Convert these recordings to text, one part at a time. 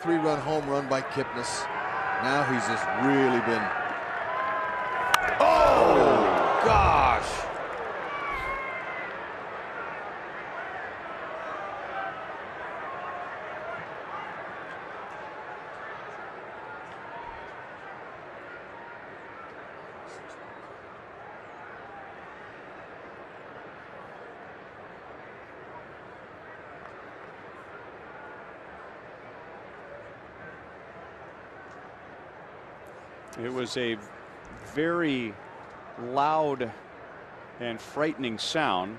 3-run home run by Kipnis. Now he's just really been. Oh gosh! It was a very loud and frightening sound,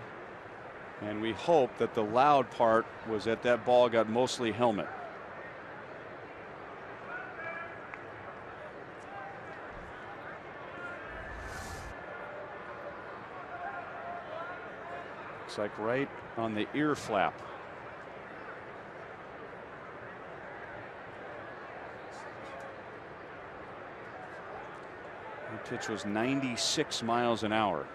and we hope that the loud part was that ball got mostly helmet. Looks like right on the ear flap. The pitch was 96 miles an hour.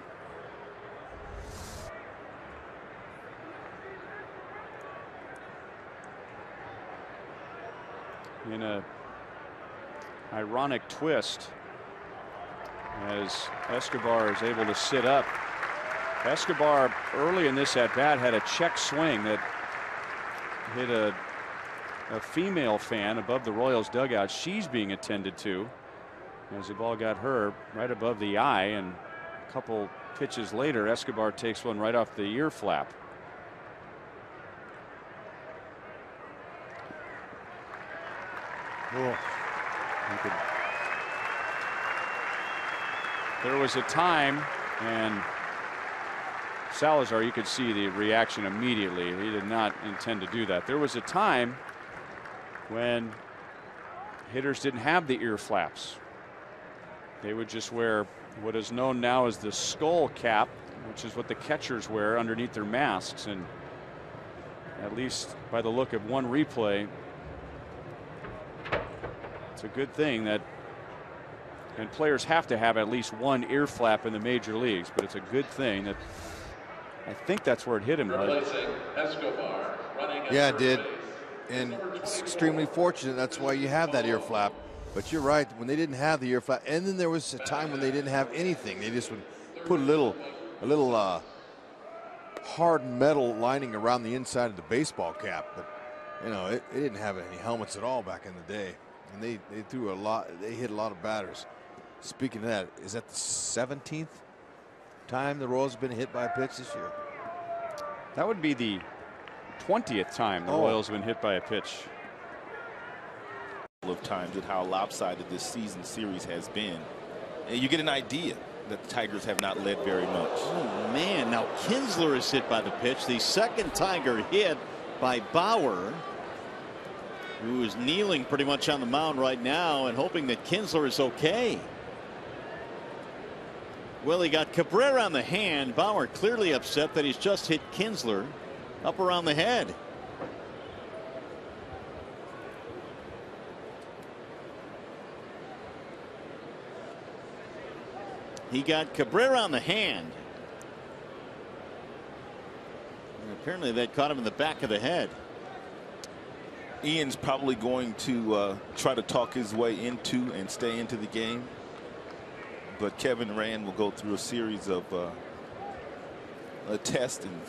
In a ironic twist, as Escobar is able to sit up. Escobar early in this at bat had a check swing that hit a female fan above the Royals dugout. She's being attended to as the ball got her right above the eye, and a couple pitches later Escobar takes one right off the ear flap. Oh. There was a time, and Salazar, you could see the reaction immediately. He did not intend to do that. There was a time when hitters didn't have the ear flaps. They would just wear what is known now as the skull cap, which is what the catchers wear underneath their masks. And at least by the look of one replay, it's a good thing that, and players have to have at least one ear flap in the major leagues, but it's a good thing that, I think that's where it hit him. Yeah, it did. And it's extremely fortunate. That's why you have that ear flap. But you're right, when they didn't have the ear flap, and then there was a time when they didn't have anything. They just would put a little hard metal lining around the inside of the baseball cap. But you know, it didn't have any helmets at all back in the day, and they threw a lot. They hit a lot of batters. Speaking of that, is that the 17th time the Royals have been hit by a pitch this year? That would be the 20th time the Royals have been hit by a pitch. Of times at how lopsided this season series has been, and you get an idea that the Tigers have not led very much. Oh man, now Kinsler is hit by the pitch. The second Tiger hit by Bauer, who is kneeling pretty much on the mound right now and hoping that Kinsler is okay. Well, he got Cabrera on the hand. Bauer clearly upset that he's just hit Kinsler up around the head. He got Cabrera on the hand. And apparently that caught him in the back of the head. Ian's probably going to try to talk his way into and stay into the game. But Kevin Rand will go through a series of tests and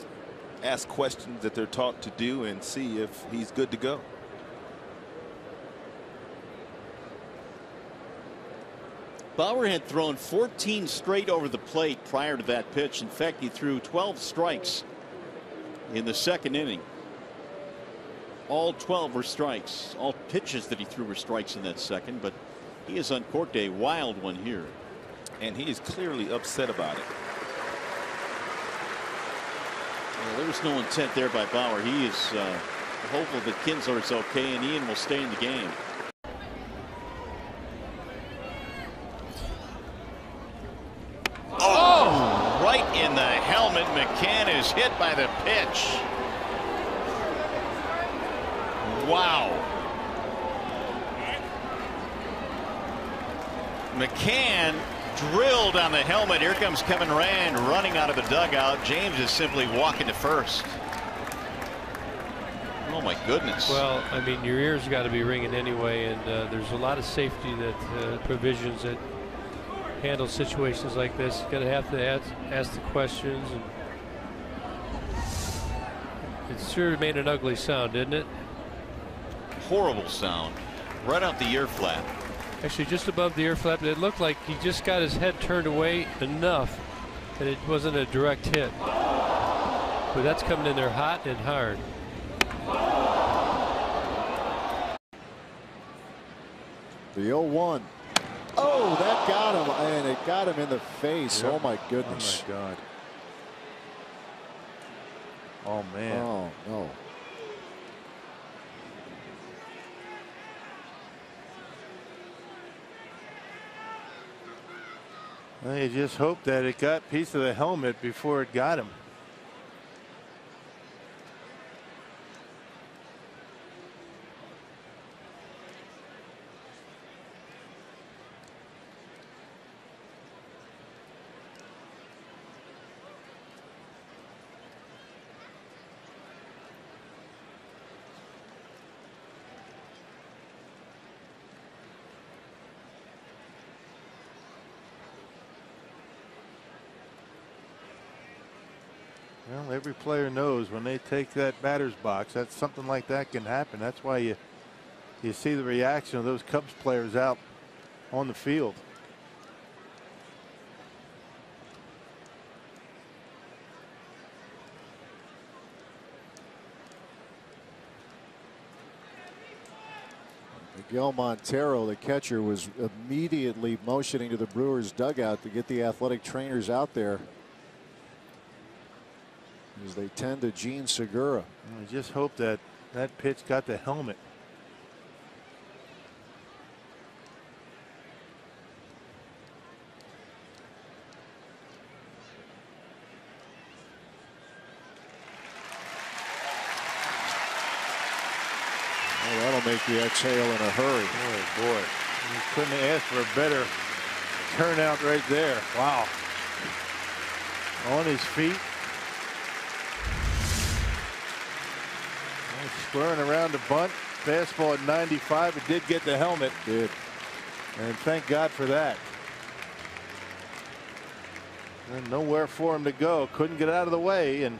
ask questions that they're taught to do and see if he's good to go. Bauer had thrown 14 straight over the plate prior to that pitch. In fact, he threw 12 strikes in the second inning. All 12 were strikes. All pitches that he threw were strikes in that second, but he has uncorked a wild one here. And he is clearly upset about it. Well, there was no intent there by Bauer. He is hopeful that Kinsler is okay and Ian will stay in the game. Right in the helmet. McCann is hit by the pitch. Wow. McCann drilled on the helmet. Here comes Kevin Rand running out of the dugout. James is simply walking to first. Oh my goodness. Well, I mean, your ears got to be ringing anyway, and there's a lot of safety that provisions that handle situations like this. Got to have to ask the questions, and it sure made an ugly sound, didn't it? Horrible sound. Right out the ear flap. Actually, just above the ear flap. It looked like he just got his head turned away enough that it wasn't a direct hit. But that's coming in there hot and hard. The 0-1. Oh, that got him, and it got him in the face. Yep. Oh my goodness. Oh my God. Oh man. Oh no. Well, you just hope that it got a piece of the helmet before it got him. Well, every player knows when they take that batter's box that something like that can happen. That's why you see the reaction of those Cubs players out on the field. Miguel Montero, the catcher, was immediately motioning to the Brewers dugout to get the athletic trainers out there, as they tend to Gene Segura. I just hope that that pitch got the helmet. Oh, that'll make you exhale in a hurry. Oh boy, you couldn't have asked for a better turnout right there. Wow. On his feet. Squaring around the bunt. Fastball at 95. It did get the helmet. Did. And thank God for that. And nowhere for him to go. Couldn't get out of the way and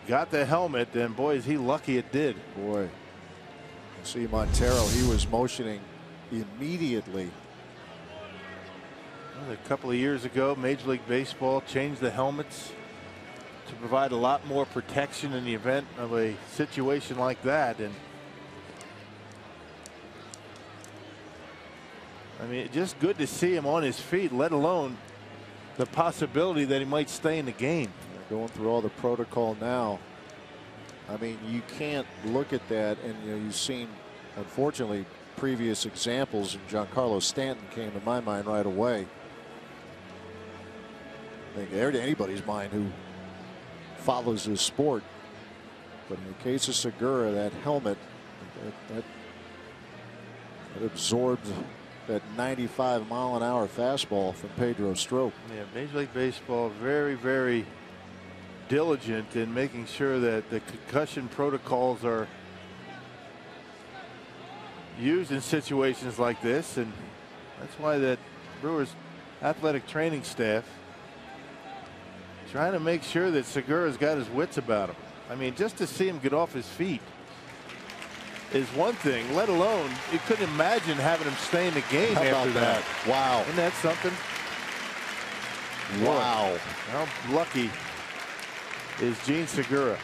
got the helmet. And boy, is he lucky it did. Boy. See Montero, he was motioning immediately. Well, a couple of years ago, Major League Baseball changed the helmets to provide a lot more protection in the event of a situation like that. And I mean, just good to see him on his feet, let alone the possibility that he might stay in the game. They're going through all the protocol now. I mean, you can't look at that, and you've seen, unfortunately, previous examples, and Giancarlo Stanton came to my mind right away. I think to anybody's mind who follows this sport. But in the case of Segura, that helmet that absorbed that 95-mile-an-hour fastball from Pedro Strop. Yeah, Major League Baseball very, very diligent in making sure that the concussion protocols are used in situations like this, and that's why that Brewers athletic training staff trying to make sure that Segura's got his wits about him. I mean, just to see him get off his feet is one thing, let alone you couldn't imagine having him stay in the game after that. Wow. Isn't that something? Wow. How lucky is Gene Segura?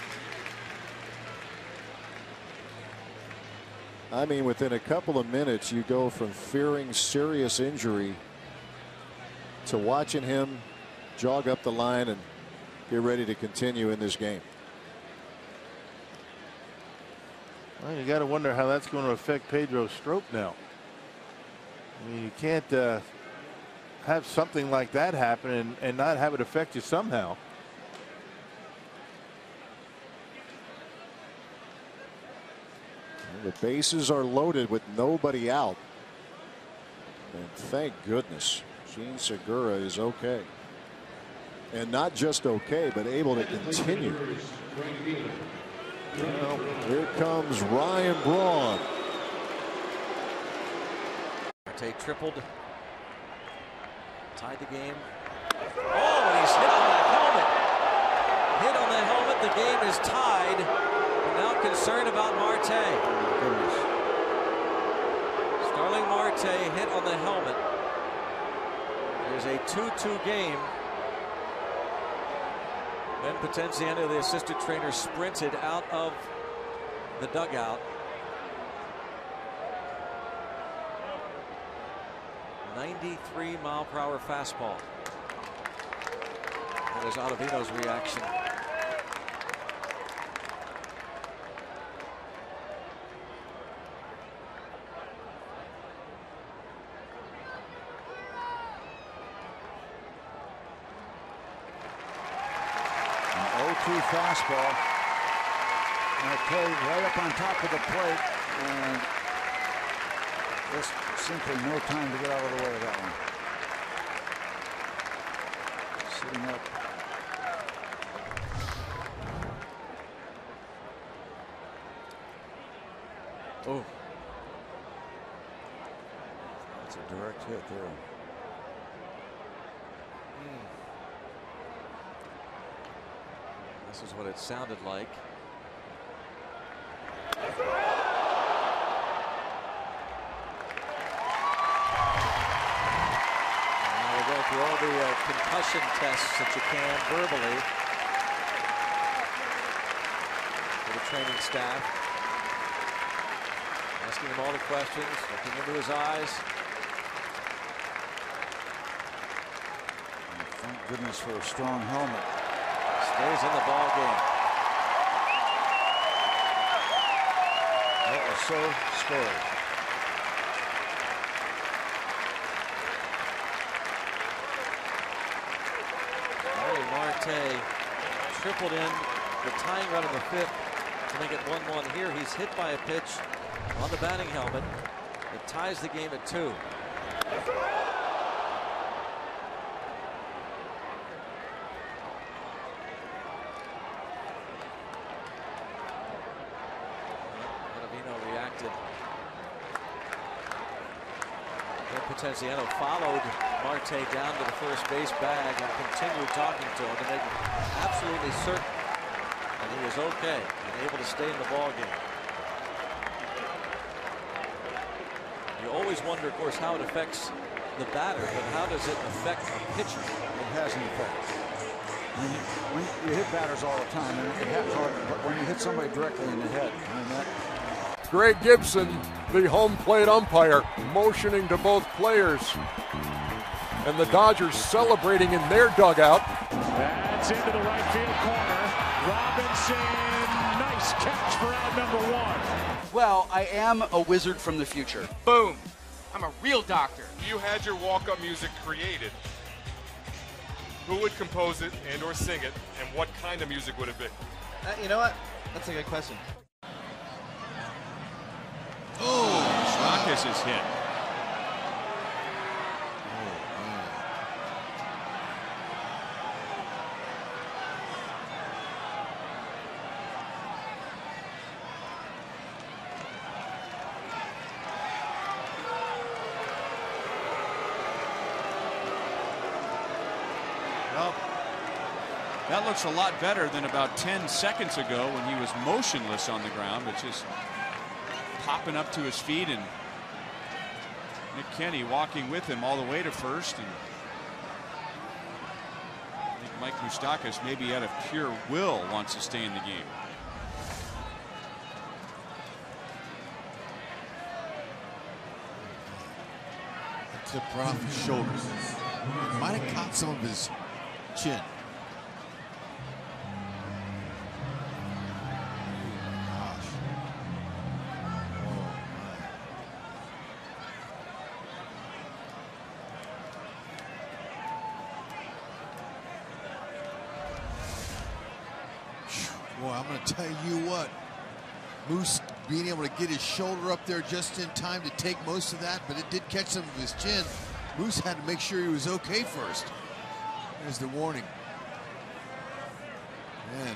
I mean, within a couple of minutes, you go from fearing serious injury to watching him jog up the line and get ready to continue in this game. Well, you got to wonder how that's going to affect Pedro Strop now. I mean, you can't have something like that happen and not have it affect you somehow. The bases are loaded with nobody out. And thank goodness Gene Segura is okay. And not just okay, but able to continue. Well, here comes Ryan Braun. Marte tripled, tied the game. Oh, and he's hit on the helmet. Hit on the helmet. The game is tied. We're now concerned about Marte. Oh, goodness. Starling Marte hit on the helmet. There's a 2-2 game. Ben Potenziano, the assistant trainer, sprinted out of the dugout. 93-mile-per-hour fastball. That is Ottavino's reaction. An 0-2 fastball. Okay, right up on top of the plate, and just simply no time to get out of the way of that one. Sitting up. Oh, That's a direct hit there. this is what it sounded like. Through all the concussion tests that you can verbally for the training staff. Asking him all the questions, looking into his eyes. And thank goodness for a strong helmet. Stays in the ball game. That was so scary. Marte tripled in the tying run of the fifth to make it 1-1 here. He's hit by a pitch on the batting helmet. It ties the game at 2. Ottavino reacted. Potenziano followed Marte down to the first base bag and continued talking to him to make absolutely certain that he was okay and able to stay in the ball game. You always wonder, of course, how it affects the batter, but how does it affect a pitcher? It has an effect. When you hit batters all the time, and it happens hard, but when you hit somebody directly in the head, I mean that. Greg Gibson, the home plate umpire, motioning to both players. And the Dodgers celebrating in their dugout. That's into the right field corner. Robinson, nice catch for out number 1. Well, I am a wizard from the future. Boom. I'm a real doctor. If you had your walk-up music created, who would compose it and or sing it, and what kind of music would it be? You know what? That's a good question. Oh, Moustakas is hit. Well, that looks a lot better than about 10 seconds ago when he was motionless on the ground, but just popping up to his feet, and Nick Kenny walking with him all the way to first. And I think Mike Moustakas, maybe out of pure will, wants to stay in the game. Tip right off his shoulders. Might have caught some of his chin. Boy, I'm going to tell you what, Moose being able to get his shoulder up there just in time to take most of that, but it did catch some of his chin. Moose had to make sure he was okay first. There's the warning. Man,